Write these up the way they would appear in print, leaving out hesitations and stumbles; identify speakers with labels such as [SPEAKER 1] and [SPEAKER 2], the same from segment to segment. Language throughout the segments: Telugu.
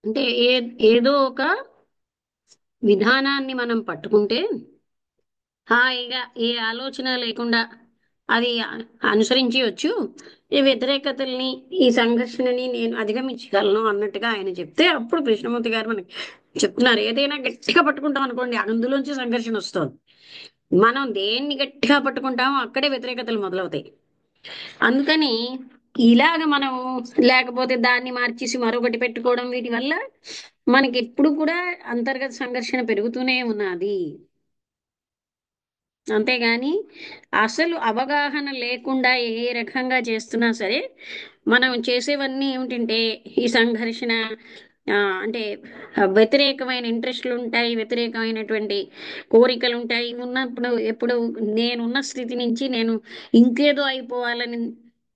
[SPEAKER 1] అంటే ఏదో ఒక విధానాన్ని మనం పట్టుకుంటే హాయిగా ఏ ఆలోచన లేకుండా అది అనుసరించవచ్చు. ఈ వ్యతిరేకతల్ని, ఈ సంఘర్షణని నేను అధిగమించగలను అన్నట్టుగా ఆయన చెప్తే అప్పుడు కృష్ణమూర్తి గారు మనకి చెప్తున్నారు. ఏదైనా గట్టిగా పట్టుకుంటాం అనుకోండి, అందులోంచి సంఘర్షణ వస్తుంది. మనం దేన్ని గట్టిగా పట్టుకుంటామో అక్కడే వ్యతిరేకతలు మొదలవుతాయి. అందుకని ఇలాగ మనం లేకపోతే దాన్ని మార్చేసి మరొకటి పెట్టుకోవడం, వీటి వల్ల మనకి ఎప్పుడు కూడా అంతర్గత సంఘర్షణ పెరుగుతూనే ఉన్నది. అంతేగాని అసలు అవగాహన లేకుండా ఏ రకంగా చేస్తున్నా సరే మనం చేసేవన్నీ ఏమిటంటే ఈ సంఘర్షణ, అంటే వ్యతిరేకమైన ఇంట్రెస్ట్లు ఉంటాయి, వ్యతిరేకమైనటువంటి కోరికలు ఉంటాయి. ఉన్నప్పుడు ఎప్పుడు నేనున్న స్థితి నుంచి నేను ఇంకేదో అయిపోవాలని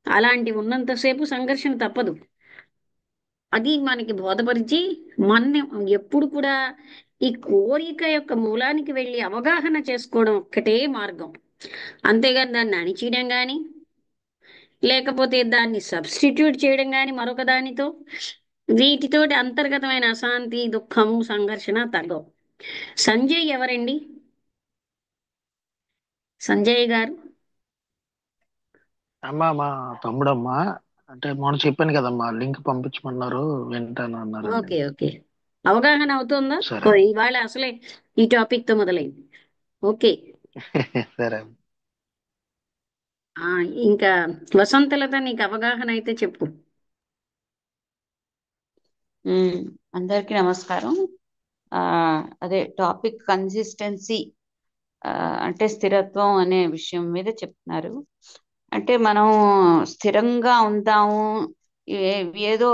[SPEAKER 1] అలాంటి ఉన్నంతసేపు సంఘర్షణ తప్పదు. అది మనకి బోధపరిచి మన ఎప్పుడు కూడా ఈ కోరిక యొక్క మూలానికి వెళ్ళి అవగాహన చేసుకోవడం ఒక్కటే మార్గం. అంతేగాని దాన్ని అణిచేయడం కానీ, లేకపోతే దాన్ని సబ్స్టిట్యూట్ చేయడం కానీ మరొక దానితో, వీటితోటి అంతర్గతమైన అశాంతి, దుఃఖము, సంఘర్షణ తగ్గవు. సంజయ్ ఎవరండి? సంజయ్ గారు.
[SPEAKER 2] అమ్మా మా తమ్ముడమ్మా. అంటే మొన్న చెప్పాను కదమ్మా, లింక్ పంపించమన్నారు, వింటాను అన్నారని.
[SPEAKER 1] Okay, okay. అవగాహన అవుతుందా?
[SPEAKER 2] సరే.
[SPEAKER 1] ఇవాళ అసలే ఈ టాపిక్ తో మొదలైంది. ఓకే.
[SPEAKER 2] సరే.
[SPEAKER 1] ఆ ఇంకా వసంతలత, నీకు అవగాహన అయితే చెప్పు.
[SPEAKER 3] ఉమ్, అందరికీ నమస్కారం. ఆ అదే టాపిక్ కన్సిస్టెన్సీ, అంటే స్థిరత్వం అనే విషయం మీద చెప్తున్నారు. అంటే మనం స్థిరంగా ఉందాము, ఏదో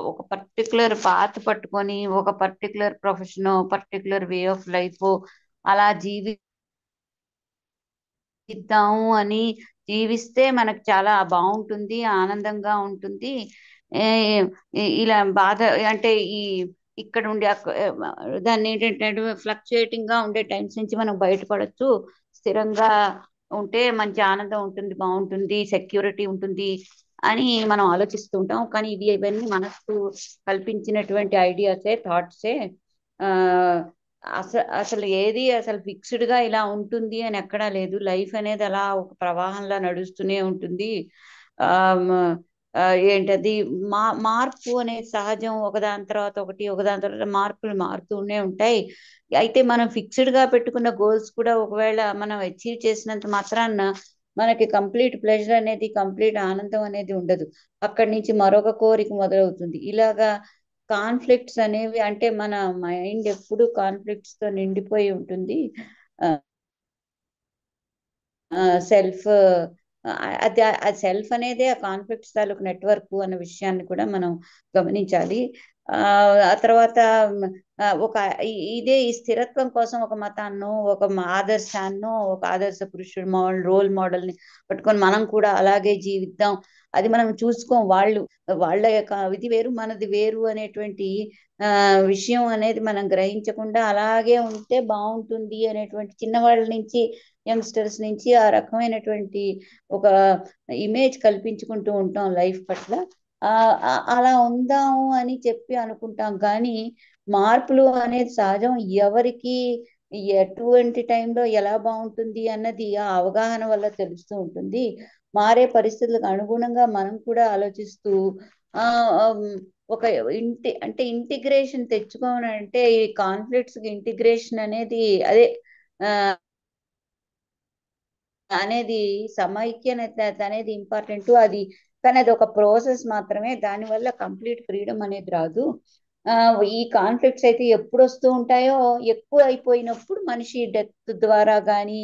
[SPEAKER 3] ఒక పర్టికులర్ పాత్ పట్టుకొని ఒక particular profession, particular way of life అలా జీవిద్దాము అని జీవిస్తే మనకు చాలా బాగుంటుంది, ఆనందంగా ఉంటుంది. ఏ, ఇలా బాధ అంటే ఇక్కడ ఉండే దాన్ని ఏంటంటే ఫ్లక్చుయేటింగ్ గా ఉండే టైమ్స్ నుంచి మనం బయటపడచ్చు. స్థిరంగా ఉంటే మంచి ఆనందం ఉంటుంది, బాగుంటుంది, సెక్యూరిటీ ఉంటుంది అని మనం ఆలోచిస్తూ ఉంటాం. కానీ ఇవన్నీ మనకు కల్పించినటువంటి ఐడియాసే, థాట్సే. ఆ అసలు ఏది అసలు ఫిక్స్డ్ గా ఇలా ఉంటుంది అని ఎక్కడా లేదు. లైఫ్ అనేది అలా ఒక ప్రవాహంలా నడుస్తూనే ఉంటుంది. ఆ మ- ఏంటది, మార్పు అనేది సహజం. ఒకదాని తర్వాత ఒకటి, ఒకదాని తర్వాత మార్పులు మారుతూనే ఉంటాయి. అయితే మనం ఫిక్స్డ్ గా పెట్టుకున్న గోల్స్ కూడా ఒకవేళ మనం అచీవ్ చేసినంత మాత్రాన మనకి కంప్లీట్ ప్లెజర్ అనేది, కంప్లీట్ ఆనందం అనేది ఉండదు. అక్కడి నుంచి మరొక కోరిక మొదలవుతుంది. ఇలాగా కాన్ఫ్లిక్ట్స్ అనేవి, అంటే మన మైండ్ ఎప్పుడు కాన్ఫ్లిక్ట్స్ తో నిండిపోయి ఉంటుంది. సెల్ఫ్, అది ఆ సెల్ఫ్ అనేదే ఆ కాన్ఫ్లిక్ట్స్ తాలూకు నెట్వర్క్ అన్న విషయాన్ని కూడా మనం గమనించాలి. ఆ ఆ తర్వాత ఒక ఇదే ఈ స్థిరత్వం కోసం ఒక మతాన్నో, ఒక ఆదర్శాన్నో, ఒక ఆదర్శ పురుషుడు రోల్ మోడల్ ని పట్టుకొని మనం కూడా అలాగే జీవిద్దాం, అది మనం చూసుకోం. వాళ్ళ యొక్క ఇది వేరు, మనది వేరు అనేటువంటి ఆ విషయం అనేది మనం గ్రహించకుండా అలాగే ఉంటే బాగుంటుంది అనేటువంటి చిన్నవాళ్ళ నుంచి, యంగ్స్టర్స్ నుంచి ఆ రకమైనటువంటి ఒక ఇమేజ్ కల్పించుకుంటూ ఉంటాం లైఫ్ పట్ల. అలా ఉందాము అని చెప్పి అనుకుంటాం, కానీ మార్పులు అనేది సహజం. ఎవరికి ఎటువంటి టైంలో ఎలా బాగుంటుంది అన్నది ఆ అవగాహన వల్ల తెలుస్తూ ఉంటుంది. మారే పరిస్థితులకు అనుగుణంగా మనం కూడా ఆలోచిస్తూ ఆ ఒక అంటే ఇంటిగ్రేషన్ తెచ్చుకోవాలంటే, ఈ కాన్ఫ్లిక్ట్స్ ఇంటిగ్రేషన్ అనేది అదే ఆ అనేది సమైక్యత అనేది ఇంపార్టెంట్. అది కానీ అది ఒక ప్రాసెస్ మాత్రమే, దానివల్ల కంప్లీట్ ఫ్రీడమ్ అనేది రాదు. ఆ ఈ కాన్ఫ్లిక్ట్స్ అయితే ఎప్పుడు వస్తూ ఉంటాయో, ఎక్కువ అయిపోయినప్పుడు మనిషి డెత్ ద్వారా కానీ,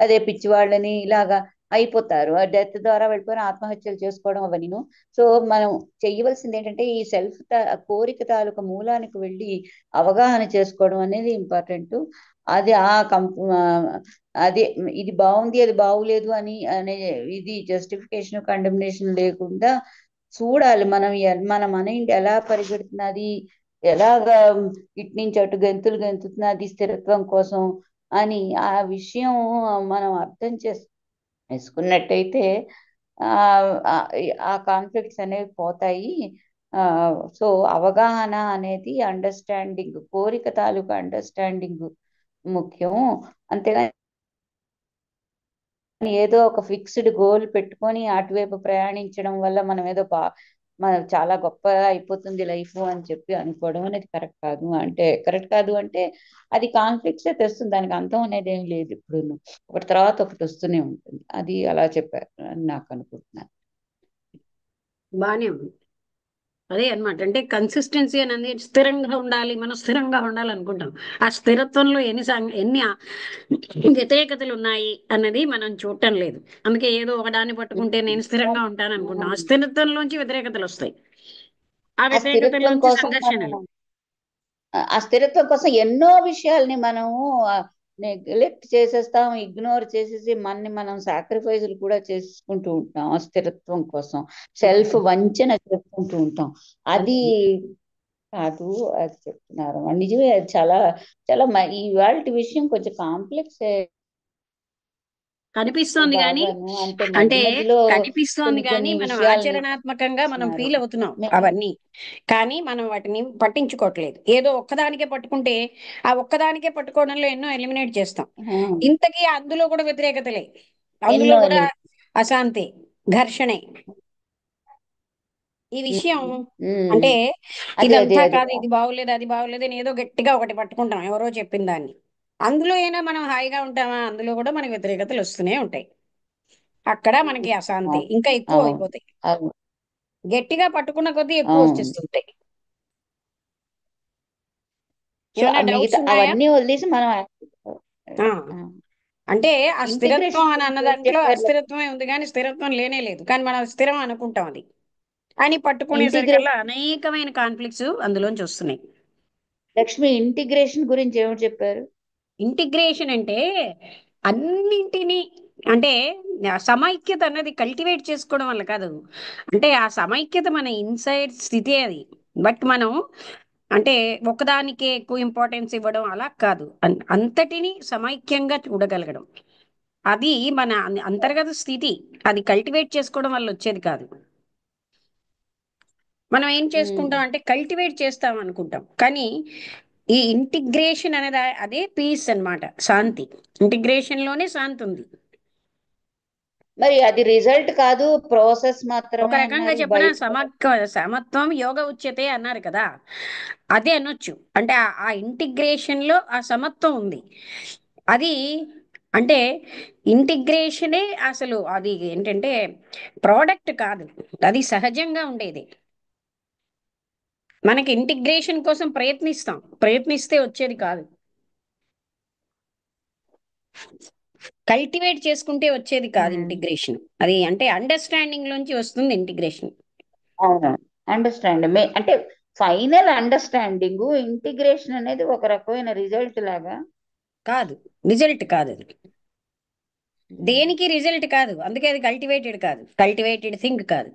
[SPEAKER 3] అదే పిచ్చివాళ్ళని ఇలాగా అయిపోతారు. ఆ డెత్ ద్వారా వెళ్ళిపోయిన ఆత్మహత్యలు చేసుకోవడం అవన్నీను. సో మనం చెయ్యవలసింది ఏంటంటే, ఈ కోరిక తాలూకు మూలానికి వెళ్ళి అవగాహన చేసుకోవడం అనేది ఇంపార్టెంట్. అది అదే ఇది బాగుంది, అది బాగులేదు అని అనే ఇది జస్టిఫికేషన్, కండెమ్నేషన్ లేకుండా చూడాలి. మనం మన మైండ్ ఎలా పరిగెడుతున్నది, ఎలాగా ఇటు నుంచి అటు గెంతులు గెంతుతున్నది స్థిరత్వం కోసం అని ఆ విషయం మనం అర్థం చేసుకున్నట్టయితే ఆ ఆ కాన్ఫ్లిక్ట్స్ అనేవి పోతాయి. సో అవగాహన అనేది అండర్స్టాండింగ్, కోరిక తాలూకు అండర్స్టాండింగ్ ముఖ్యం. అంతేగాని ఏదో ఒక ఫిక్స్డ్ గోల్ పెట్టుకొని అటువైపు ప్రయాణించడం వల్ల మనం ఏదో మన చాలా గొప్పగా అయిపోతుంది లైఫ్ అని చెప్పి అనుకోవడం అనేది కరెక్ట్ కాదు అంటే అది కాన్ఫ్లిక్ట్స్ తెస్తుంది. దానికి అంతం అనేది ఏం లేదు. ఇప్పుడు ఒకటి తర్వాత ఒకటి వస్తూనే ఉంటుంది. అది అలా చెప్పారు అని నాకు అనుకుంటున్నాను.
[SPEAKER 1] బానే ఉంది. అదే అన్నమాట. అంటే కన్సిస్టెన్సీ అనేది స్థిరంగా ఉండాలి, మనం స్థిరంగా ఉండాలి అనుకుంటాం. ఆ స్థిరత్వంలో ఎన్ని వ్యతిరేకతలు ఉన్నాయి అన్నది మనం చూడటం లేదు. అందుకే ఏదో ఒకదాన్ని పట్టుకుంటే నేను స్థిరంగా ఉంటాను అనుకుంటాం. ఆ స్థిరత్వంలోంచి వ్యతిరేకతలు వస్తాయి. ఆ
[SPEAKER 3] ఆ స్థిరత్వం
[SPEAKER 1] వ్యతిరేకతల్లోంచి
[SPEAKER 3] కోసం
[SPEAKER 1] సంఘర్షణలు.
[SPEAKER 3] ఆ స్థిరత్వం కోసం ఎన్నో విషయాల్ని మనము నెగ్లెక్ట్ చేసేస్తాం, ఇగ్నోర్ చేసేసి మనం సాక్రిఫైజులు కూడా చేసుకుంటూ ఉంటాం ఆ స్థిరత్వం కోసం. సెల్ఫ్ వంచన చేసుకుంటూ ఉంటాం. అది కాదు అది చెప్తున్నారు. నిజమే, అది చాలా చాలా ఇవాళ విషయం కొంచెం కాంప్లెక్స్
[SPEAKER 1] కనిపిస్తోంది కానీ,
[SPEAKER 3] బాగాను. అంటే
[SPEAKER 1] అంటే
[SPEAKER 3] మధ్య మధ్యలో
[SPEAKER 1] కనిపిస్తోంది
[SPEAKER 3] కొన్ని
[SPEAKER 1] కానీ
[SPEAKER 3] కొన్ని
[SPEAKER 1] మనం
[SPEAKER 3] విషయాల్ని
[SPEAKER 1] ఆచరణాత్మకంగా మనం
[SPEAKER 3] ఇస్తున్నారు.
[SPEAKER 1] ఫీల్ అవుతున్నాం అవన్నీ. కానీ మనం వాటిని పట్టించుకోవట్లేదు. ఏదో ఒక్కదానికే పట్టుకుంటే ఆ ఒక్కదానికే పట్టుకోవడంలో ఎన్నో ఎలిమినేట్ చేస్తాం. ఇంతకీ అందులో కూడా వ్యతిరేకతలే, అందులో
[SPEAKER 3] ఎన్నో
[SPEAKER 1] కూడా అశాంతి, ఘర్షణే. ఈ విషయం అంటే
[SPEAKER 3] అదే అదే
[SPEAKER 1] ఇదంతా
[SPEAKER 3] అదే
[SPEAKER 1] కాదు, ఇది బాగోలేదు, అది బాగోలేదు అని ఏదో గట్టిగా ఒకటి పట్టుకుంటాం ఎవరో చెప్పిన దాన్ని. అందులో అయినా మనం హాయిగా ఉంటామా? అందులో కూడా మనకి వ్యతిరేకతలు వస్తూనే ఉంటాయి. అక్కడ మనకి అశాంతి ఇంకా ఎక్కువ
[SPEAKER 3] అవును
[SPEAKER 1] అయిపోతాయి.
[SPEAKER 3] అవును
[SPEAKER 1] గట్టిగా పట్టుకున్న కొద్దీ ఎక్కువ
[SPEAKER 3] అవును.
[SPEAKER 1] వచ్చేస్తుంటాయి. ఏమైనా డౌట్స్
[SPEAKER 3] మిగతా
[SPEAKER 1] ఉన్నాయా?
[SPEAKER 3] అవన్నీ వదిలేసి మనం
[SPEAKER 1] ఆ, అంటే ఆ స్థిరత్వం
[SPEAKER 3] ఇంటిగ్రేషన్
[SPEAKER 1] అని అన్న
[SPEAKER 3] గురించి ఏం
[SPEAKER 1] దాంట్లో
[SPEAKER 3] చెప్పారు?
[SPEAKER 1] అస్థిరత్వమే ఉంది కానీ స్థిరత్వం లేనే లేదు. కానీ మనం స్థిరం అనుకుంటాం అది. అని పట్టుకునేసరికల్లా
[SPEAKER 3] ఇంటిగ్రేషన్
[SPEAKER 1] అనేకమైన కాన్ఫ్లిక్ట్స్ అందులోంచి వస్తున్నాయి.
[SPEAKER 3] లక్ష్మి, ఇంటిగ్రేషన్ గురించి ఏమిటి చెప్పారు?
[SPEAKER 1] ఇంటిగ్రేషన్ అంటే అన్నింటినీ, అంటే ఆ సమైక్యత అన్నది కల్టివేట్ చేసుకోవడం వల్ల కాదు. అంటే ఆ సమైక్యత మన ఇన్సైడ్ స్థితి అది. బట్ మనం అంటే ఒకదానికే ఎక్కువ ఇంపార్టెన్స్ ఇవ్వడం అలా కాదు. అంతటిని సమైక్యంగా చూడగలగడం అది మన అంతర్గత స్థితి. అది కల్టివేట్ చేసుకోవడం వల్ల వచ్చేది కాదు. మనం ఏం చేసుకుంటాం అంటే కల్టివేట్ చేస్తాం అనుకుంటాం. కానీ ఈ ఇంటిగ్రేషన్ అనేది అదే పీస్ అన్నమాట, శాంతి. ఇంటిగ్రేషన్ లోనే శాంతి ఉంది.
[SPEAKER 3] మరి అది రిజల్ట్ కాదు, ప్రాసెస్
[SPEAKER 1] ఒక
[SPEAKER 3] మాత్రమే
[SPEAKER 1] రకంగా
[SPEAKER 3] అన్నారు
[SPEAKER 1] చెప్పిన
[SPEAKER 3] బయట.
[SPEAKER 1] సమత్వం యోగ ఉచ్యతే అన్నారు కదా, అదే అనొచ్చు. అంటే ఆ ఇంటిగ్రేషన్ లో ఆ సమత్వం ఉంది. అది అంటే ఇంటిగ్రేషనే అసలు అది ఏంటంటే ప్రోడక్ట్ కాదు, అది సహజంగా ఉండేది. మనకి ఇంటిగ్రేషన్ కోసం ప్రయత్నిస్తే వచ్చేది కాదు. కల్టివేట్ చేసుకుంటే వచ్చేది కాదు ఇంటిగ్రేషన్. అది అంటే అండర్స్టాండింగ్ లోంచి వస్తుంది ఇంటిగ్రేషన్.
[SPEAKER 3] అవును, అండర్స్టాండ్ అంటే ఫైనల్ అండర్స్టాండింగ్. ఇంటిగ్రేషన్ అనేది ఒక రకమైన రిజల్ట్ లాగా
[SPEAKER 1] కాదు, రిజల్ట్ కాదు అది. దేనికి రిజల్ట్ కాదు. అందుకే అది కల్టివేటెడ్ కాదు, కల్టివేటెడ్ థింగ్ కాదు.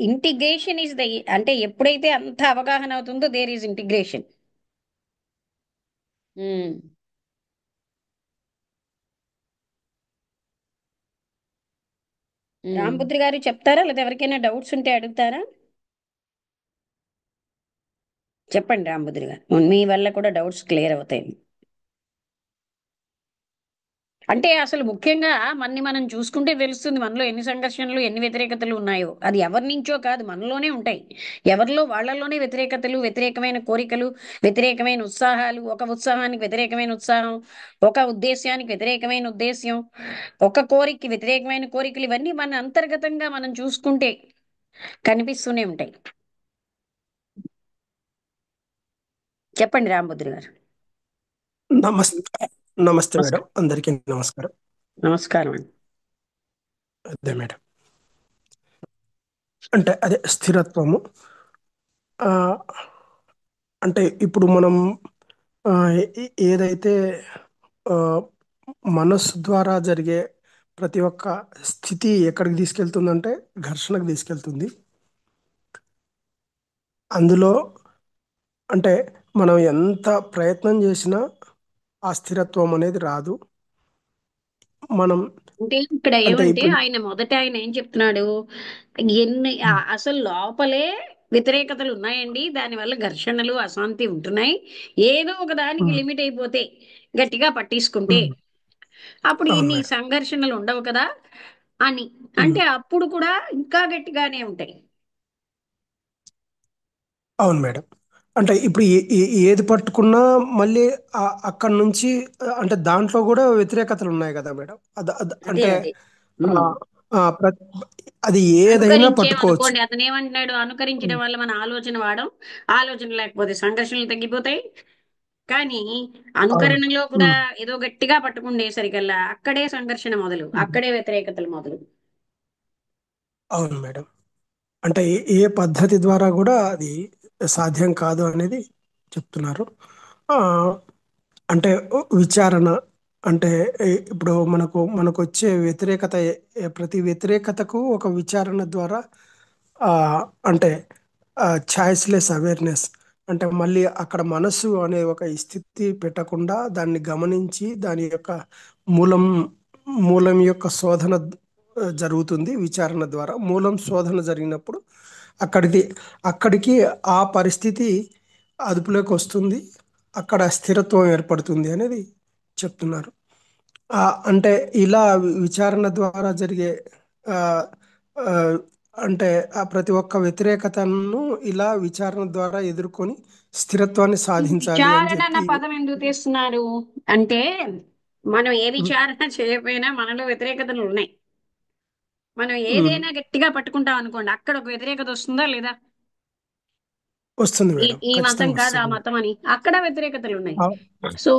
[SPEAKER 1] ఇంటిగ్రేషన్ ఇస్ ద, అంటే ఎప్పుడైతే అంత అవగాహన అవుతుందో దేర్ ఈజ్ ఇంటిగ్రేషన్.
[SPEAKER 3] ఉమ్. ఉమ్.
[SPEAKER 1] రాంభద్రి గారు చెప్తారా, లేదా ఎవరికైనా డౌట్స్ ఉంటే అడుగుతారా? చెప్పండి రాంభద్రి గారు, మీ వల్ల కూడా డౌట్స్ క్లియర్ అవుతాయి. అంటే అసలు ముఖ్యంగా మనం చూసుకుంటే తెలుస్తుంది మనలో ఎన్ని సంఘర్షణలు, ఎన్ని వ్యతిరేకతలు ఉన్నాయో. అది ఎవరి నుంచో కాదు, మనలోనే ఉంటాయి. ఎవరిలో వాళ్ళలోనే వ్యతిరేకతలు, వ్యతిరేకమైన కోరికలు, వ్యతిరేకమైన ఉత్సాహాలు. ఒక ఉత్సాహానికి వ్యతిరేకమైన ఉత్సాహం, ఒక ఉద్దేశానికి వ్యతిరేకమైన ఉద్దేశ్యం, ఒక కోరికకి వ్యతిరేకమైన కోరికలు. ఇవన్నీ మన అంతర్గతంగా మనం చూసుకుంటే కనిపిస్తూనే ఉంటాయి. చెప్పండి రాంభద్రి గారు.
[SPEAKER 4] నమస్తే నమస్తే మేడం,
[SPEAKER 1] నమస్కారం.
[SPEAKER 4] అందరికీ నమస్కారం.
[SPEAKER 1] నమస్కారం అండి.
[SPEAKER 4] అదే మేడం, అంటే అదే స్థిరత్వము. ఆ, అంటే ఇప్పుడు మనం ఆ, ఏదైతే ఆ, మనస్సు ద్వారా జరిగే ప్రతి ఒక్క స్థితి ఎక్కడికి తీసుకెళ్తుందంటే ఘర్షణకు తీసుకెళ్తుంది. అందులో అంటే మనం ఎంత ప్రయత్నం చేసినా ఆ స్థిరత్వం అనేది రాదు. మనం
[SPEAKER 1] అంటే ఇక్కడ
[SPEAKER 4] అంటే
[SPEAKER 1] ఏమంటే
[SPEAKER 4] ఇప్పుడు
[SPEAKER 1] ఆయన ఏం చెప్తున్నాడు, అసలు లోపలే వ్యతిరేకతలు ఉన్నాయండి, దానివల్ల ఘర్షణలు అశాంతి ఉంటున్నాయి, ఏదో ఒక దానికి
[SPEAKER 4] ఉమ్,
[SPEAKER 1] లిమిట్ అయిపోతే గట్టిగా పట్టించుకుంటే
[SPEAKER 4] ఉమ్,
[SPEAKER 1] అప్పుడు
[SPEAKER 4] అవును
[SPEAKER 1] ఇన్ని
[SPEAKER 4] మేడం.
[SPEAKER 1] సంఘర్షణలు ఉండవు కదా అని.
[SPEAKER 4] ఉమ్,
[SPEAKER 1] అంటే అప్పుడు కూడా ఇంకా గట్టిగానే ఉంటాయి.
[SPEAKER 4] అవును మేడం. అంటే ఇప్పుడు ఏది పట్టుకున్నా మళ్ళీ అక్కడి నుంచి అంటే దాంట్లో కూడా వ్యతిరేకతలు ఉన్నాయి కదా మేడం.
[SPEAKER 1] అదే
[SPEAKER 4] అంటే
[SPEAKER 1] అదే
[SPEAKER 4] ఆ,
[SPEAKER 1] ఉమ్.
[SPEAKER 4] ప్రతి అది ఏదైనా పట్టుకోవచ్చు.
[SPEAKER 1] అనుకరించేమనుకోండి, అతను ఏమంటున్నాడు, అనుకరించడం
[SPEAKER 4] ఉమ్,
[SPEAKER 1] వల్ల మన ఆలోచన వాడం, ఆలోచన లేకపోతే సంఘర్షణలు తగ్గిపోతాయి. కానీ
[SPEAKER 4] అవును.
[SPEAKER 1] అనుకరణలో కూడా
[SPEAKER 4] ఉమ్,
[SPEAKER 1] ఏదో గట్టిగా పట్టుకుండేసరికల్లా అక్కడే సంఘర్షణ మొదలు,
[SPEAKER 4] ఉమ్,
[SPEAKER 1] అక్కడే వ్యతిరేకతలు మొదలు.
[SPEAKER 4] అవును మేడం. అంటే ఏ పద్ధతి ద్వారా కూడా అది సాధ్యం కాదు అనేది చెప్తున్నారు. ఆ, అంటే విచారణ అంటే ఇప్పుడు మనకు వచ్చే వ్యతిరేకత ప్రతి వ్యతిరేకతకు ఒక విచారణ ద్వారా ఆ, అంటే ఛాయిస్లెస్ అవేర్నెస్ అంటే మళ్ళీ అక్కడ మనస్సు అనే ఒక స్థితి పెట్టకుండా దాన్ని గమనించి దాని యొక్క మూలం మూలం యొక్క శోధన జరుగుతుంది. విచారణ ద్వారా మూలం శోధన జరిగినప్పుడు అక్కడికి అక్కడికి ఆ పరిస్థితి అదుపులోకి వస్తుంది. అక్కడ స్థిరత్వం ఏర్పడుతుంది అనేది చెప్తున్నారు. ఆ, అంటే ఇలా విచారణ ద్వారా జరిగే ఆ, ఆ, అంటే ఆ ప్రతి ఒక్క వ్యతిరేకతను ఇలా విచారణ ద్వారా ఎదుర్కొని స్థిరత్వాన్ని
[SPEAKER 1] ఈ
[SPEAKER 4] సాధించాలి అని
[SPEAKER 1] విచారణ అన్న
[SPEAKER 4] చెప్పి.
[SPEAKER 1] పదం ఎందుకు తీస్తున్నారు అంటే, మనం ఏ
[SPEAKER 4] ఉమ్,
[SPEAKER 1] విచారణ చేయకపోయినా మనలో వ్యతిరేకతలు ఉన్నాయి. మనం
[SPEAKER 4] ఉమ్,
[SPEAKER 1] ఏదైనా గట్టిగా పట్టుకుంటాం అనుకోండి, అక్కడ ఒక వ్యతిరేకత వస్తుందా లేదా?
[SPEAKER 4] వస్తుంది
[SPEAKER 1] ఈ
[SPEAKER 4] మేడం,
[SPEAKER 1] ఈ మతం
[SPEAKER 4] ఖచ్చితంగా
[SPEAKER 1] కాదు ఆ
[SPEAKER 4] వస్తుంది.
[SPEAKER 1] మతం అని అక్కడ వ్యతిరేకతలు ఉన్నాయి.
[SPEAKER 4] అవు-
[SPEAKER 1] సో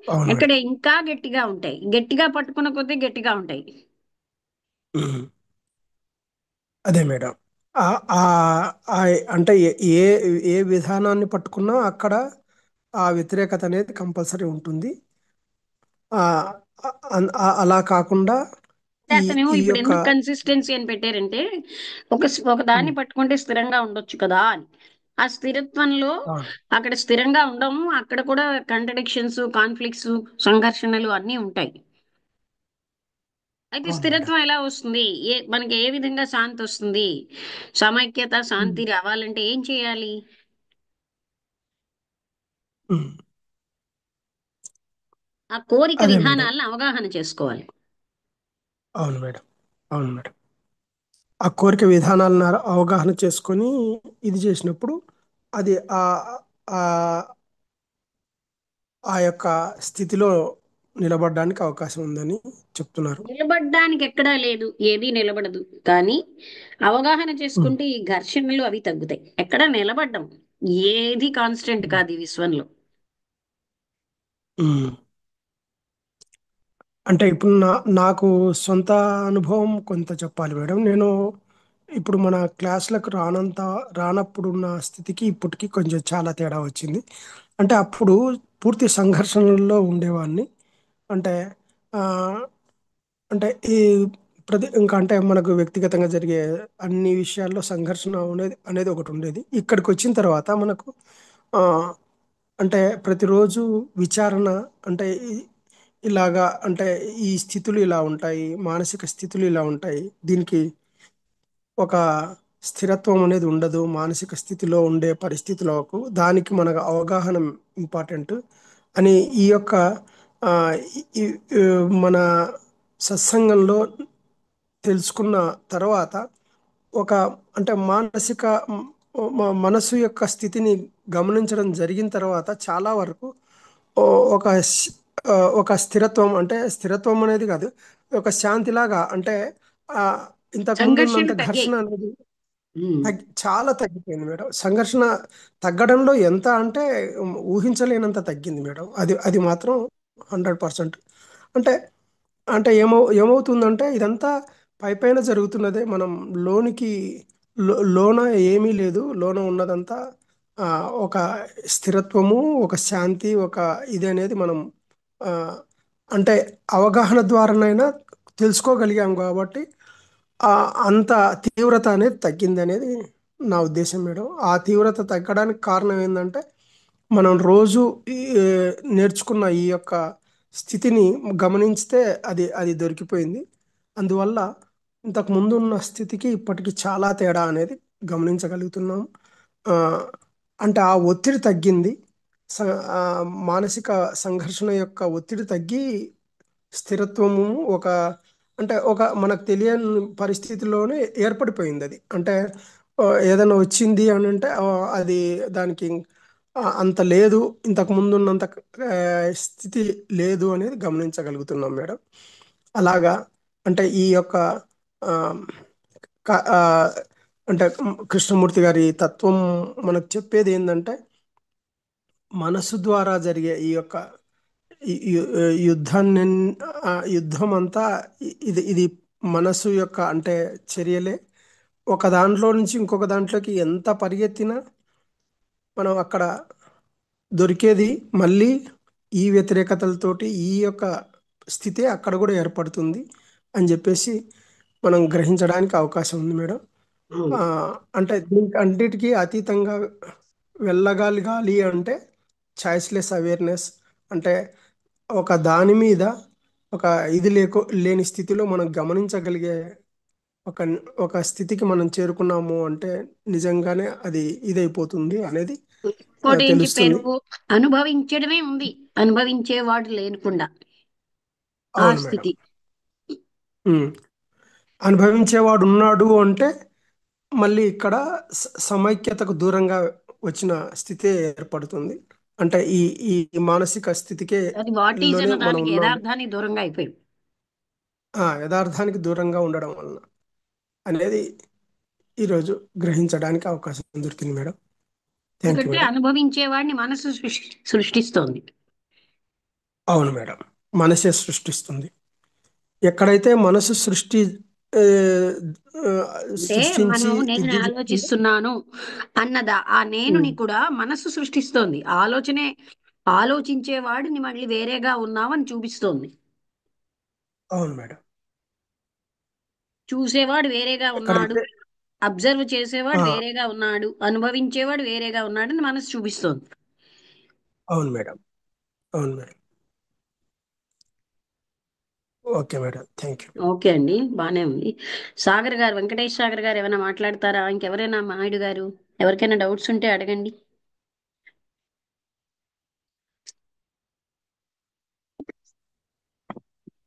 [SPEAKER 4] అవును
[SPEAKER 1] అక్కడ
[SPEAKER 4] మేడం.
[SPEAKER 1] ఇంకా గట్టిగా ఉంటాయి, గట్టిగా పట్టుకున్న కొద్దీ గట్టిగా ఉంటాయి.
[SPEAKER 4] ఉమ్, అదే మేడం. ఆ ఆ ఆ అంటే ఏ ఏ విధానాన్ని పట్టుకున్నా అక్కడ ఆ వ్యతిరేకత అనేది కంపల్సరీ ఉంటుంది. ఆ అలా కాకుండా
[SPEAKER 1] అంటే
[SPEAKER 4] ఈ
[SPEAKER 1] అతను
[SPEAKER 4] ఈ
[SPEAKER 1] ఇప్పుడు
[SPEAKER 4] యొక్క
[SPEAKER 1] ఎందుకు కన్సిస్టెన్సీ అని పెట్టారంటే, ఒక దాన్ని
[SPEAKER 4] ఉమ్,
[SPEAKER 1] పట్టుకుంటే స్థిరంగా ఉండొచ్చు కదా అని. ఆ స్థిరత్వంలో
[SPEAKER 4] అవును.
[SPEAKER 1] అక్కడ స్థిరంగా ఉండము, అక్కడ కూడా కాంట్రడిక్షన్స్, కాన్ఫ్లిక్ట్స్, సంఘర్షణలు అన్నీ ఉంటాయి. అయితే
[SPEAKER 4] అవును మేడం.
[SPEAKER 1] స్థిరత్వం ఎలా వస్తుంది, మనకి ఏ విధంగా శాంతి వస్తుంది, సమైక్యత
[SPEAKER 4] ఉమ్,
[SPEAKER 1] శాంతి రావాలంటే ఏం చేయాలి?
[SPEAKER 4] ఉమ్,
[SPEAKER 1] ఆ కోరిక
[SPEAKER 4] అదే మేడం.
[SPEAKER 1] విధానాలను అవగాహన చేసుకోవాలి.
[SPEAKER 4] అవును మేడం. అవును మేడం. ఆ కోరిక విధానాలను అవగాహన చేసుకొని ఇది చేసినప్పుడు అది ఆ ఆ ఆ యొక్క స్థితిలో నిలబడడానికి అవకాశం ఉందని చెప్తున్నారు.
[SPEAKER 1] నిలబడడానికి ఎక్కడా లేదు, ఏది నిలబడదు. కానీ అవగాహన
[SPEAKER 4] ఉమ్,
[SPEAKER 1] చేసుకుంటే ఈ ఘర్షణలు అవి తగ్గుతాయి. ఎక్కడా నిలబడ్డం ఏది కాన్స్టెంట్
[SPEAKER 4] ఉమ్,
[SPEAKER 1] కాదు ఈ విశ్వంలో.
[SPEAKER 4] ఉమ్. అంటే ఇప్పుడు నాకు సొంత అనుభవం కొంత చెప్పాలి మేడం. నేను ఇప్పుడు మన క్లాసులకు రానప్పుడున్న స్థితికి ఇప్పటికి కొంచెం చాలా తేడా వచ్చింది. అంటే అప్పుడు పూర్తి సంఘర్షణల్లో ఉండేవాడిని. అంటే ఆ, అంటే ఈ ఇంకా అంటే మనకు వ్యక్తిగతంగా జరిగే అన్ని విషయాల్లో సంఘర్షణ అనేది ఒకటి ఉండేది. ఇక్కడికి వచ్చిన తర్వాత మనకు ఆ, అంటే ప్రతిరోజు విచారణ అంటే ఇలాగా అంటే ఈ స్థితులు ఇలా ఉంటాయి, మానసిక స్థితులు ఇలా ఉంటాయి, దీనికి ఒక స్థిరత్వం అనేది ఉండదు. మానసిక స్థితిలో ఉండే పరిస్థితులకు దానికి మనకు అవగాహన ఇంపార్టెంట్ అని ఈ యొక్క ఆ, ఈ మన సత్సంగంలో తెలుసుకున్న తర్వాత ఒక అంటే మానసిక మనసు యొక్క స్థితిని గమనించడం జరిగిన తర్వాత చాలా వరకు ఒక ఒక స్థిరత్వం అంటే స్థిరత్వం అనేది కాదు, ఒక శాంతిలాగా అంటే ఆ, ఇంతకు ముందు ఉన్నంత
[SPEAKER 1] సంఘర్షణలు తగ్గాయి.
[SPEAKER 4] ఘర్షణ అనేది
[SPEAKER 1] ఉమ్.
[SPEAKER 4] చాలా తగ్గిపోయింది మేడం. సంఘర్షణ తగ్గడంలో ఎంత అంటే ఊహించలేనంత తగ్గింది మేడం. అది అది మాత్రం 100%. అంటే అంటే ఏమవుతుందంటే ఇదంతా పైపైన జరుగుతున్నదే, మనం లోనికి లోన ఏమీ లేదు. లోన ఉన్నదంతా ఆ, ఒక స్థిరత్వము, ఒక శాంతి, ఒక ఇది అనేది మనం ఆ, అంటే అవగాహన ద్వారానైనా తెలుసుకోగలిగాం కాబట్టి ఆ, అంత తీవ్రత అనేది తగ్గింది అనేది నా ఉద్దేశం మేడం. ఆ తీవ్రత తగ్గడానికి కారణం ఏంటంటే మనం రోజు ఈ, నేర్చుకున్న ఈ యొక్క స్థితిని గమనిస్తే అది అది దొరికిపోయింది. అందువల్ల ఇంతకు ముందు ఉన్న స్థితికి ఇప్పటికి చాలా తేడా అనేది గమనించగలుగుతున్నాం. ఆ, అంటే ఆ ఒత్తిడి తగ్గింది. ఆ, మానసిక సంఘర్షణ యొక్క ఒత్తిడి తగ్గి స్థిరత్వము ఒక అంటే ఒక మనకు తెలియని పరిస్థితిలోనే ఏర్పడిపోయింది అది. అంటే ఏదైనా వచ్చింది అని అంటే అది దానికి అంత లేదు, ఇంతకు ముందు ఉన్నంత ఆ, స్థితి లేదు అనేది గమనించగలుగుతున్నాం మేడం. అలాగా అంటే ఈ యొక్క ఆ, క- ఆ, అంటే కృష్ణమూర్తి గారి తత్వం మనకు చెప్పేది ఏంటంటే మనసు ద్వారా జరిగే ఈ యొక్క యుద్ధాన్ని యుద్ధం అంతా ఇది మనసు యొక్క అంటే చర్యలే. ఒక దాంట్లో నుంచి ఇంకొక దాంట్లోకి ఎంత పరిగెత్తినా మనం అక్కడ దొరికేది మళ్ళీ ఈ వ్యతిరేకతలతోటి ఈ యొక్క స్థితే అక్కడ కూడా ఏర్పడుతుంది అని చెప్పేసి మనం గ్రహించడానికి అవకాశం ఉంది మేడం.
[SPEAKER 1] అవును.
[SPEAKER 4] ఆ, అంటే దీనికి అన్నిటికీ అతీతంగా వెళ్ళగలగాలి అంటే చాయిస్లెస్ అవేర్నెస్ అంటే ఒక దాని మీద ఒక ఇది లేని స్థితిలో మనం గమనించగలిగే ఒక ఒక స్థితికి మనం చేరుకున్నాము అంటే నిజంగానే అది ఇదైపోతుంది అనేది
[SPEAKER 1] ఇంకోటి ఏం చెప్పారు?
[SPEAKER 4] తెలుస్తుంది.
[SPEAKER 1] అనుభవించడమే ఉంది, అనుభవించేవాడు లేకుండా ఆ
[SPEAKER 4] అవును మేడం.
[SPEAKER 1] స్థితి.
[SPEAKER 4] ఉమ్. అనుభవించేవాడు ఉన్నాడు అంటే మళ్ళీ ఇక్కడ సమైక్యతకు దూరంగా వచ్చిన స్థితే ఏర్పడుతుంది. అంటే ఈ ఈ మానసిక స్థితికే
[SPEAKER 1] అది వాట్ ఈజ్
[SPEAKER 4] లోనే
[SPEAKER 1] అన్న
[SPEAKER 4] మనం
[SPEAKER 1] దానికి
[SPEAKER 4] ఉన్నాం.
[SPEAKER 1] యథార్థానికి దూరంగా అయిపోయింది.
[SPEAKER 4] యథార్థానికి దూరంగా ఉండడం వలన అనేది ఈరోజు గ్రహించడానికి అవకాశం దొరికింది మేడం. థ్యాంక్ యూ
[SPEAKER 1] ఎందుకంటే
[SPEAKER 4] మేడం.
[SPEAKER 1] అనుభవించేవాడిని మనసు సృష్టిస్తోంది.
[SPEAKER 4] అవును మేడం, మనసే సృష్టిస్తుంది. ఎక్కడైతే మనసు ఆ, ఆ,
[SPEAKER 1] అంటే
[SPEAKER 4] సృష్టించి
[SPEAKER 1] నేను
[SPEAKER 4] ఇది చేస్తుందో.
[SPEAKER 1] ఆలోచిస్తున్నాను అన్నదా ఆ నేనుని కూడా మనసు సృష్టిస్తోంది. ఆలోచించేవాడిని మళ్ళీ వేరేగా ఉన్నావని చూపిస్తోంది.
[SPEAKER 4] అవును మేడం.
[SPEAKER 1] చూసేవాడు వేరేగా ఉన్నాడు,
[SPEAKER 4] ఎక్కడైతే
[SPEAKER 1] అబ్జర్వ్ చేసేవాడు
[SPEAKER 4] ఆ,
[SPEAKER 1] వేరేగా ఉన్నాడు, అనుభవించేవాడు వేరేగా ఉన్నాడని మనసు చూపిస్తోంది.
[SPEAKER 4] అవును మేడం. అవును madam. Okay madam, thank you.
[SPEAKER 1] Okay అండి, బానే ఉంది. సాగర్ గారు, వెంకటేష్ సాగర్ గారు ఏమైనా మాట్లాడతారా? ఇంకెవరైనా, నాయుడు గారు, ఎవరికైనా డౌట్స్ ఉంటే అడగండి.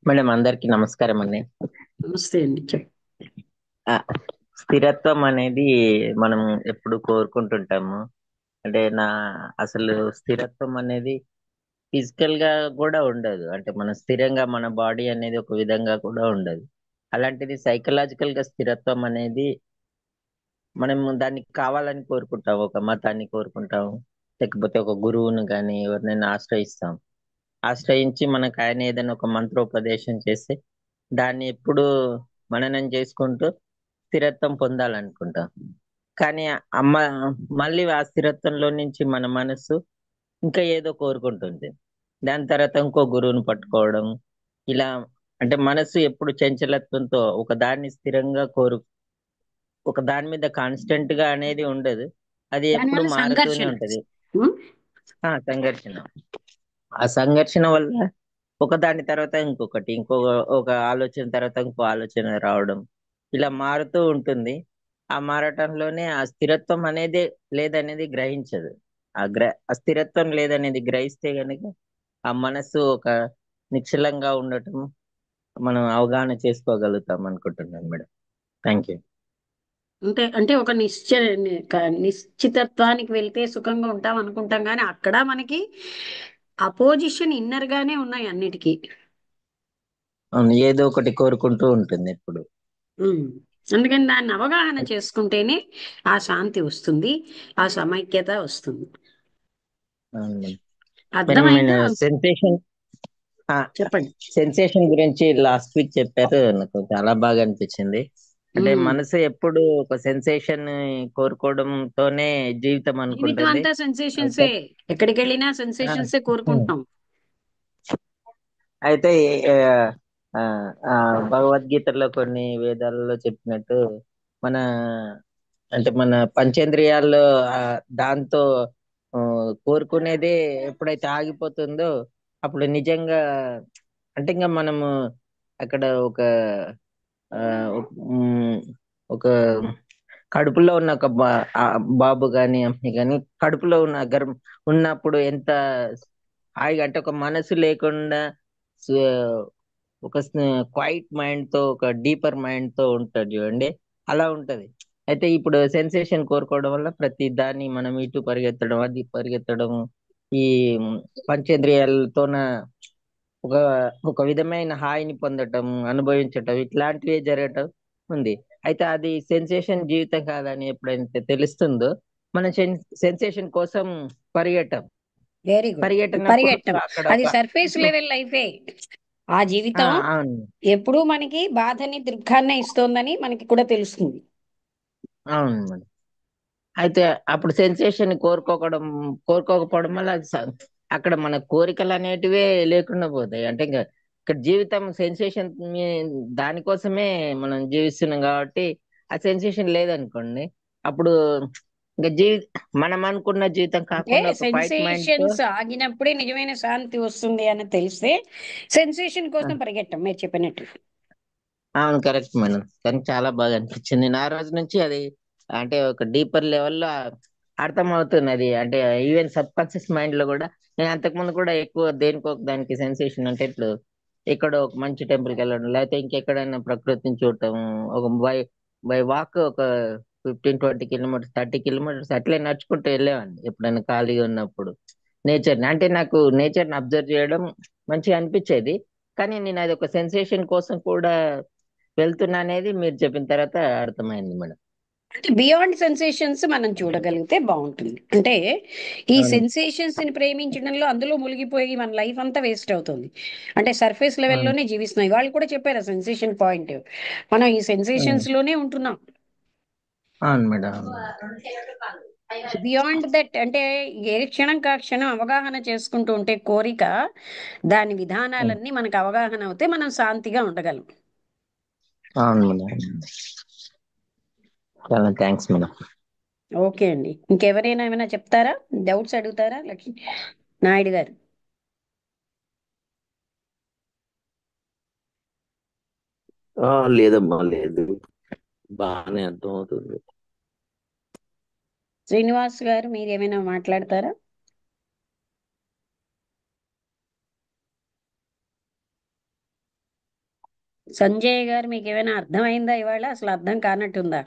[SPEAKER 5] మేడం అందరికీ నమస్కారం అండి.
[SPEAKER 1] నమస్తే అండి,
[SPEAKER 5] ఆ, స్థిరత్వం అనేది మనం ఎప్పుడు కోరుకుంటుంటాము. అంటే అసలు స్థిరత్వం అనేది ఫిజికల్ గా కూడా ఉండదు. అంటే మన స్థిరంగా మన బాడీ అనేది ఒక విధంగా కూడా ఉండదు. అలాంటిది సైకలాజికల్ గా స్థిరత్వం అనేది మనం దాన్ని కావాలని కోరుకుంటాం. ఒక మతాన్ని కోరుకుంటాం, లేకపోతే ఒక గురువును కానీ ఎవరినైనా ఆశ్రయించి మనకు ఆయన ఏదైనా ఒక మంత్రోపదేశం చేస్తే దాన్ని ఎప్పుడు మననం చేసుకుంటూ స్థిరత్వం పొందాలనుకుంటాం. కానీ అమ్మ మళ్ళీ ఆ స్థిరత్వంలో నుంచి మన మనసు ఇంకా ఏదో కోరుకుంటుంది. దాని తర్వాత ఇంకో గురువుని పట్టుకోవడం, ఇలా అంటే మనసు ఎప్పుడు చంచలత్వంతో ఒక దాన్ని స్థిరంగా ఒక దాని మీద కాన్స్టెంట్ గా అనేది ఉండదు. అది ఎప్పుడు
[SPEAKER 1] దానివల్ల
[SPEAKER 5] మారుతూనే
[SPEAKER 1] సంఘర్షణ.
[SPEAKER 5] ఉంటది.
[SPEAKER 1] ఉం?
[SPEAKER 5] సంఘర్షణ. ఆ సంఘర్షణ వల్ల ఒకదాని తర్వాత ఇంకొకటి, ఒక ఆలోచన తర్వాత ఇంకో ఆలోచన రావడం, ఇలా మారుతూ ఉంటుంది. ఆ మారటంలోనే ఆ స్థిరత్వం అనేది లేదనేది గ్రహించదు. ఆ స్థిరత్వం లేదనేది గ్రహిస్తే గనుక ఆ మనసు ఒక నిశ్చలంగా ఉండటం మనం అవగాహన చేసుకోగలుగుతాం అనుకుంటున్నాను మేడం. Thank you.
[SPEAKER 1] అంటే ఒక నిశ్చితత్వానికి వెళ్తే సుఖంగా ఉంటాం అనుకుంటాం, కానీ అక్కడ మనకి అపోజిషన్ ఇన్నర్ గానే ఉన్నాయి అన్నిటికీ.
[SPEAKER 5] అవును, ఏదో ఒకటి కోరుకుంటూ ఉంటుంది ఎప్పుడు.
[SPEAKER 1] ఉం. అందుకని దాన్ని అవగాహన చేసుకుంటేనే ఆ శాంతి వస్తుంది, ఆ సమైక్యత వస్తుంది.
[SPEAKER 5] అవును మేడం.
[SPEAKER 1] అర్థమైందా?
[SPEAKER 5] సెన్సేషన్
[SPEAKER 1] చెప్పండి.
[SPEAKER 5] సెన్సేషన్ గురించి లాస్ట్ వీక్ చెప్పారు, నాకు చాలా బాగా అనిపించింది. అంటే
[SPEAKER 1] ఉం.
[SPEAKER 5] మనసు ఎప్పుడు ఒక సెన్సేషన్ కోరుకోవడంతోనే జీవితం
[SPEAKER 1] జీవితం
[SPEAKER 5] అనుకుంటుంది.
[SPEAKER 1] అంతా సెన్సేషన్సే, ఎక్కడికి వెళ్ళినా
[SPEAKER 5] ఆ,
[SPEAKER 1] సెన్సేషన్సే కోరుకుంటున్నాం.
[SPEAKER 5] అయితే ఆ, ఆ, భగవద్గీతలో కొన్ని వేదాలలో చెప్పినట్టు మన మన పంచేంద్రియాల్లో దాంతో ఆ, కోరుకునేది ఎప్పుడైతే ఆగిపోతుందో అప్పుడు నిజంగా అంటే ఇంకా మనము అక్కడ ఒక ఆ, ఉమ్, ఒక కడుపులో ఉన్న ఒక బాబు గాని అమ్మాయి గాని కడుపులో ఉన్న ఉన్నప్పుడు ఎంత హాయిగా అంటే ఒక మనసు లేకుండా స- ఒక క్వైట్ మైండ్ తో ఒక డీపర్ మైండ్ తో ఉంటాడు చూడండి, అలా ఉంటది. అయితే ఇప్పుడు సెన్సేషన్ కోరుకోవడం వల్ల ప్రతి దాన్ని మనం ఇటు పరిగెత్తడం అది పరిగెత్తడం ఈ పంచేంద్రియాలతోన ఒక ఒక విధమైన హాయిని పొందటం అనుభవించటం ఇట్లాంటివి జరగటం ఉంది. అయితే అది సెన్సేషన్ జీవితం కాదని ఎప్పుడైతే తెలుస్తుందో మనం సెన్సేషన్ కోసం పరిగెట్టం.
[SPEAKER 1] Very good.
[SPEAKER 5] పరిగెట్టినప్పుడు
[SPEAKER 1] పరిగెట్టం.
[SPEAKER 5] అక్కడ
[SPEAKER 1] అది
[SPEAKER 5] ఒక
[SPEAKER 1] సర్ఫేస్ లెవెల్ లైఫే. ఆ జీవితం
[SPEAKER 5] అవును,
[SPEAKER 1] ఎప్పుడూ మనకి బాధని దుఃఖాన్ని ఇస్తోందని మనకి కూడా తెలుస్తుంది.
[SPEAKER 5] అవును మేడం. అయితే అప్పుడు సెన్సేషన్ కోరుకోకపోవడం వల్ల అది అక్కడ మన కోరికలు అనేటివే లేకుండా పోతాయి. అంటే ఇంకా ఇక్కడ జీవితం సెన్సేషన్ దానికోసమే మనం జీవిస్తున్నాం కాబట్టి ఆ సెన్సేషన్ లేదనుకోండి, అప్పుడు ఇంకా మనం అనుకున్న జీవితం
[SPEAKER 1] అంటే
[SPEAKER 5] కాకుండా ఒక క్వైట్ మైండ్ తో.
[SPEAKER 1] సెన్సేషన్స్ ఆగినప్పుడే నిజమైన శాంతి వస్తుంది అని తెలిస్తే సెన్సేషన్
[SPEAKER 5] ఆ,
[SPEAKER 1] కోసం పరిగెట్టం మీరు చెప్పినట్టు.
[SPEAKER 5] అవును కరెక్ట్ మేడం. కానీ చాలా బాగా అనిపించింది. నేను ఆ రోజు నుంచి అది అంటే ఒక డీపర్ లెవెల్లో అర్థం అవుతున్నది. అంటే ఈవెన్ సబ్ కాన్షియస్ మైండ్ లో కూడా నేను అంతకుముందు కూడా ఎక్కువ దేనికో ఒక దానికి సెన్సేషన్ అంటే ఇప్పుడు ఎక్కడో ఒక మంచి టెంపుల్కి వెళ్ళడం, లేకపోతే ఇంకెక్కడైనా ప్రకృతిని చూడటం, ఒక బై వాక్ ఒక 15-20 కిలోమీటర్స్ 30 కిలోమీటర్స్ అట్లే నడుచుకుంటూ వెళ్ళేవాడిని ఎప్పుడైనా ఖాళీగా ఉన్నప్పుడు. నేచర్ని అంటే నాకు నేచర్ని అబ్జర్వ్ చేయడం మంచిగా అనిపించేది. కానీ నేను అది ఒక సెన్సేషన్ కోసం కూడా వెళ్తున్నా అనేది మీరు చెప్పిన తర్వాత అర్థమైంది మేడం.
[SPEAKER 1] అంటే బియాండ్ సెన్సేషన్స్ మనం చూడగలిగితే బాగుంటుంది. అంటే ఈ
[SPEAKER 5] అవును,
[SPEAKER 1] సెన్సేషన్స్ ని ప్రేమించడంలో అందులో మునిగిపోయి మన లైఫ్ అంతా వేస్ట్ అవుతుంది. అంటే సర్ఫేస్
[SPEAKER 5] అవును,
[SPEAKER 1] లెవెల్లోనే జీవిస్తున్నాం. వాళ్ళు కూడా చెప్పారు సెన్సేషన్ పాయింట్. మనం ఈ
[SPEAKER 5] అవును,
[SPEAKER 1] సెన్సేషన్స్ లోనే ఉంటున్నాం.
[SPEAKER 5] అవును మేడం.
[SPEAKER 1] బియాండ్ దట్ అంటే ఏ క్షణం కా క్షణం అవగాహన చేసుకుంటూ ఉంటే కోరిక దాని
[SPEAKER 5] అవును,
[SPEAKER 1] విధానాలన్నీ మనకు అవగాహన అవుతే మనం శాంతిగా ఉండగలం.
[SPEAKER 5] అవును మేడం. చాలా థ్యాంక్స్ మేడం.
[SPEAKER 1] ఓకే అండి. ఇంకెవరైనా ఏమైనా చెప్తారా? డౌట్స్ అడుగుతారా లక్ష్మి నాయుడు గారు?
[SPEAKER 6] లేదమ్మా, లేదు, బాగానే అర్థమవుతుంది.
[SPEAKER 1] శ్రీనివాస్ గారు మీరు ఏమైనా మాట్లాడతారా? సంజయ్ గారు మీకు ఏమైనా అర్థమైందా? ఇవాళ అసలు అర్థం కానట్టుందా?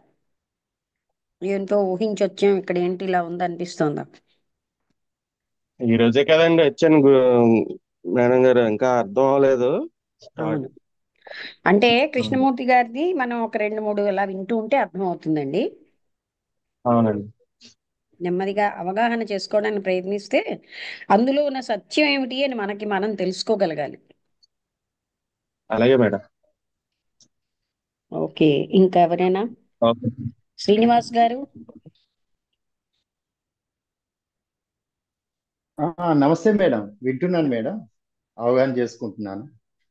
[SPEAKER 1] ఏంటో ఊహించొచ్చాం ఇక్కడ ఏంటి ఇలా ఉంది అనిపిస్తోందా?
[SPEAKER 7] ఈ రోజే కదండి వచ్చాను మేడం గారు, ఇంకా అర్థం అవ్వలేదు. స్టార్ట్.
[SPEAKER 1] అవును. అంటే కృష్ణమూర్తి గారిది మనం ఒక 2-3 అలా వింటూ ఉంటే అర్థం అవుతుందండి.
[SPEAKER 7] అవునండి.
[SPEAKER 1] నెమ్మదిగా అవగాహన చేసుకోవడానికి ప్రయత్నిస్తే అందులో ఉన్న సత్యం ఏమిటి అని మనకి మనం తెలుసుకోగలగాలి.
[SPEAKER 7] అలాగే మేడం.
[SPEAKER 1] ఓకే. ఇంకా ఎవరైనా?
[SPEAKER 7] ఓకే.
[SPEAKER 1] శ్రీనివాస్ గారు
[SPEAKER 8] నమస్తే మేడం, వింటున్నాను మేడం, అవగాహన చేసుకుంటున్నాను.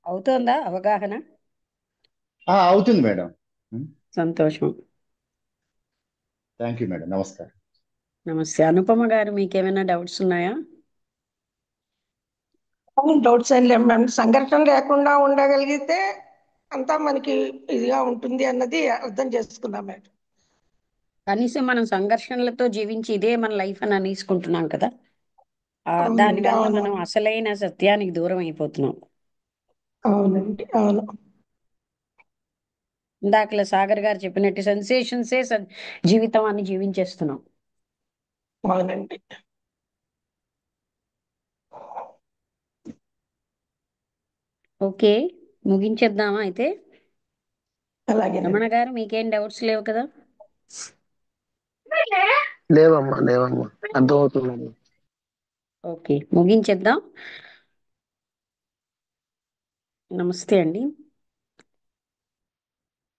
[SPEAKER 1] అవుతోందా అవగాహన?
[SPEAKER 8] అవుతుంది మేడం.
[SPEAKER 1] సంతోషం.
[SPEAKER 8] థ్యాంక్ యూ మేడం, నమస్కారం.
[SPEAKER 1] నమస్తే. అనుపమ గారు మీకేమైనా డౌట్స్ ఉన్నాయా?
[SPEAKER 9] డౌట్స్ ఏం లేవు మ్యామ్. సంఘర్షణ లేకుండా ఉండగలిగితే అంతా మనకి ఇదిగా ఉంటుంది అన్నది అర్థం చేసుకున్నాం మేడం.
[SPEAKER 1] కనీసం మనం సంఘర్షణలతో జీవించి ఇదే మన లైఫ్ అని అనేసుకుంటున్నాం కదా.
[SPEAKER 9] అవునండి,
[SPEAKER 1] దానివల్ల
[SPEAKER 9] అవును,
[SPEAKER 1] మనం అసలైన సత్యానికి దూరం అయిపోతున్నాం.
[SPEAKER 9] అవునండి, అవును,
[SPEAKER 1] ఇందాకలా సాగర్ గారు చెప్పినట్టు సెన్సేషన్సే జీవితం అని జీవించేస్తున్నాం.
[SPEAKER 9] అవునండి.
[SPEAKER 1] ఓకే, ముగించేద్దామా అయితే?
[SPEAKER 9] అలాగే
[SPEAKER 1] రమణ గారు మీకేం డౌట్స్ లేవు కదా?
[SPEAKER 2] లేవమ్మా, లేవమ్మా, అర్థమవుతుందమ్మా.
[SPEAKER 1] ఓకే, ముగించేద్దాం. నమస్తే అండి.